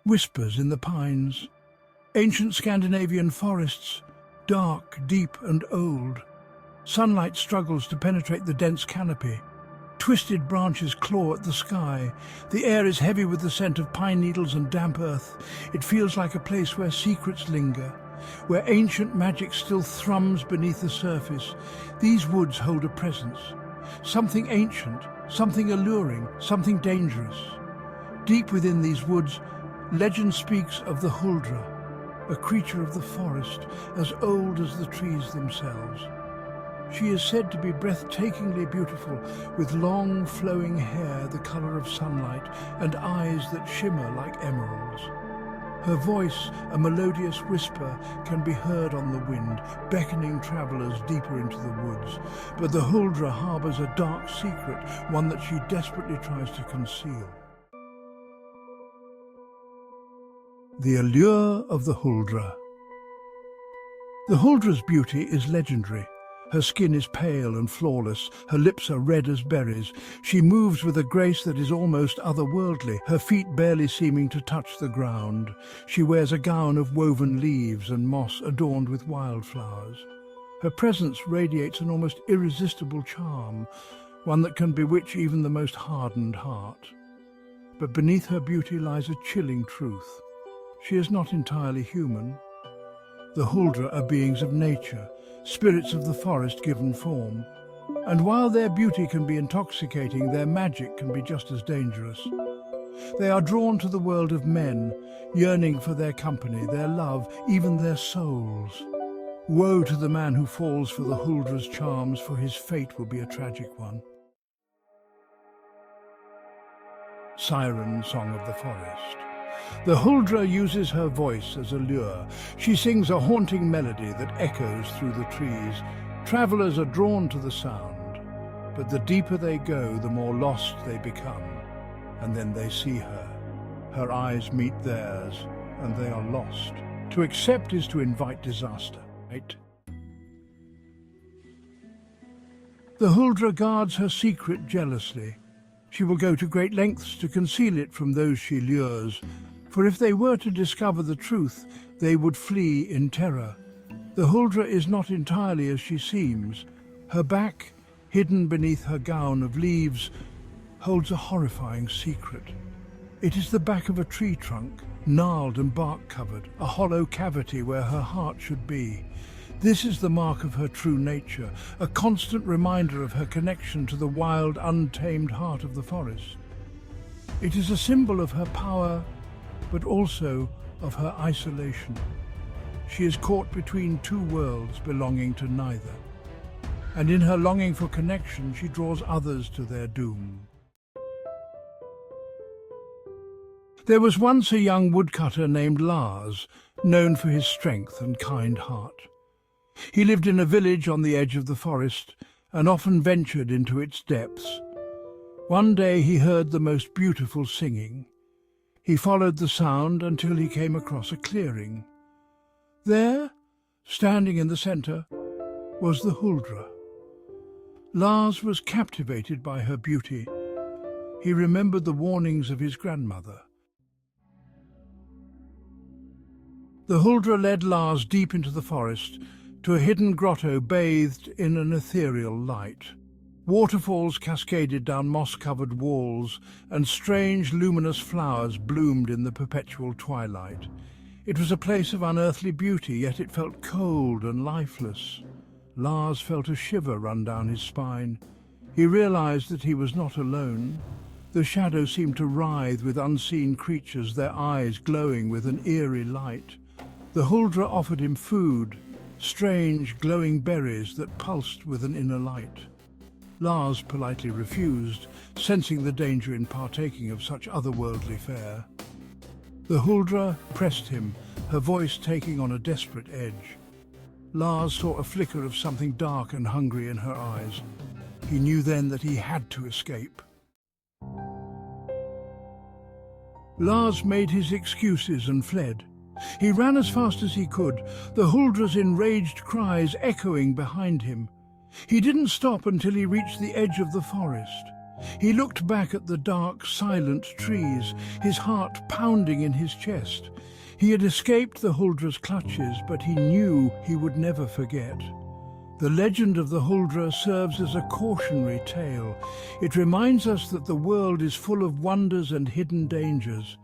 whispers in the pines. Ancient Scandinavian forests, dark, deep and old. Sunlight struggles to penetrate the dense canopy. Twisted branches claw at the sky. The air is heavy with the scent of pine needles and damp earth. It feels like a place where secrets linger, where ancient magic still thrums beneath the surface. These woods hold a presence. Something ancient, something alluring, something dangerous. Deep within these woods, legend speaks of the Huldra, a creature of the forest, as old as the trees themselves. She is said to be breathtakingly beautiful, with long, flowing hair the color of sunlight and eyes that shimmer like emeralds. Her voice, a melodious whisper, can be heard on the wind, beckoning travelers deeper into the woods. But the Huldra harbors a dark secret, one that she desperately tries to conceal. The allure of the Huldra. The Huldra's beauty is legendary. Her skin is pale and flawless, her lips are red as berries. She moves with a grace that is almost otherworldly, her feet barely seeming to touch the ground. She wears a gown of woven leaves and moss adorned with wildflowers. Her presence radiates an almost irresistible charm, one that can bewitch even the most hardened heart. But beneath her beauty lies a chilling truth. She is not entirely human. The Huldra are beings of nature, spirits of the forest given form. And while their beauty can be intoxicating, their magic can be just as dangerous. They are drawn to the world of men, yearning for their company, their love, even their souls. Woe to the man who falls for the Huldra's charms, for his fate will be a tragic one. Siren Song of the Forest. The Huldra uses her voice as a lure. She sings a haunting melody that echoes through the trees. Travelers are drawn to the sound, but the deeper they go, the more lost they become. And then they see her. Her eyes meet theirs, and they are lost. To accept is to invite disaster, right? The Huldra guards her secret jealously. She will go to great lengths to conceal it from those she lures, for if they were to discover the truth, they would flee in terror. The Huldra is not entirely as she seems. Her back, hidden beneath her gown of leaves, holds a horrifying secret. It is the back of a tree trunk, gnarled and bark-covered, a hollow cavity where her heart should be. This is the mark of her true nature, a constant reminder of her connection to the wild, untamed heart of the forest. It is a symbol of her power, but also of her isolation. She is caught between two worlds belonging to neither. And in her longing for connection, she draws others to their doom. There was once a young woodcutter named Lars, known for his strength and kind heart. He lived in a village on the edge of the forest and often ventured into its depths. One day he heard the most beautiful singing. He followed the sound until he came across a clearing. There, standing in the center, was the Huldra. Lars was captivated by her beauty. He remembered the warnings of his grandmother. The Huldra led Lars deep into the forest, to a hidden grotto bathed in an ethereal light. Waterfalls cascaded down moss-covered walls, and strange luminous flowers bloomed in the perpetual twilight. It was a place of unearthly beauty, yet it felt cold and lifeless. Lars felt a shiver run down his spine. He realized that he was not alone. The shadows seemed to writhe with unseen creatures, their eyes glowing with an eerie light. The Huldra offered him food, strange glowing berries that pulsed with an inner light. Lars politely refused, sensing the danger in partaking of such otherworldly fare. The Huldra pressed him, her voice taking on a desperate edge. Lars saw a flicker of something dark and hungry in her eyes. He knew then that he had to escape. Lars made his excuses and fled. He ran as fast as he could, the Huldra's enraged cries echoing behind him. He didn't stop until he reached the edge of the forest. He looked back at the dark, silent trees, his heart pounding in his chest. He had escaped the Huldra's clutches, but he knew he would never forget. The legend of the Huldra serves as a cautionary tale. It reminds us that the world is full of wonders and hidden dangers.